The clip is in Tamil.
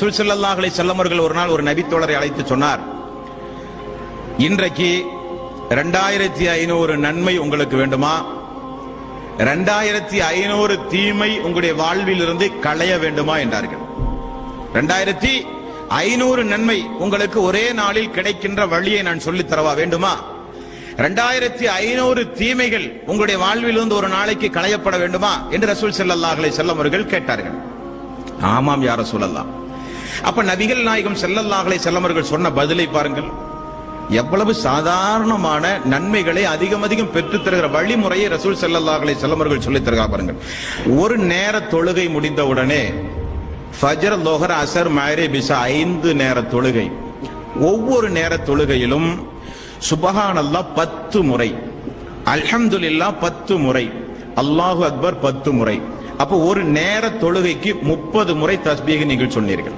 ரசூல் ஸல்லல்லாஹு அலைஹி வஸல்லம் அவர்கள் ஒரு நாள் ஒரு நபி தோழரை அழைத்து சொன்னார், இன்றைக்கு 2500 நன்மை உங்களுக்கு வேண்டுமா, 2500 தீமை உங்களுடைய வாழ்வில் இருந்து களைய வேண்டுமா என்றார்கள். 2500 நன்மை உங்களுக்கு ஒரே நாளில் கிடைக்கின்ற வழியை நான் சொல்லித் தரவா வேண்டுமா, 2500 தீமைகள் உங்களுடைய வாழ்வில் இருந்து ஒரு நாளைக்கு களையப்பட வேண்டுமா என்று ரசூல் ஸல்லல்லாஹு அலைஹி வஸல்லம் அவர்கள் கேட்டார்கள். ஆமாம் யா ரசூலல்லாஹ். அப்ப நபிகள் நாயகம் ஸல்லல்லாஹு அலைஹி வஸல்லம் அவர்கள் சொன்ன பதிலை பாருங்கள். எவ்வளவு சாதாரணமான நன்மைகளை அதிகம் அதிகம் பெற்றுத் தருகிற வழிமுறையை ரசூல் ஸல்லல்லாஹு அலைஹி வஸல்லம் அவர்கள் சொல்லித் தருகிறார் பாருங்கள். ஒரு நேர தொழுகை முடிந்த உடனே ஃபஜ்ர், லுஹர், அஸர், மக்ரிப், இஷா 5 நேர தொழுகை, ஒவ்வொரு நேர தொழுகையிலும் சுப்ஹானல்லாஹ் 10 முறை, அல்ஹம்துலில்லாஹ் 10 முறை, அல்லாஹு அக்பர் 10 முறை. அப்போ ஒரு நேர தொழுகைக்கு 30 முறை தஸ்பீஹ் நீங்கள் சொன்னீர்கள்.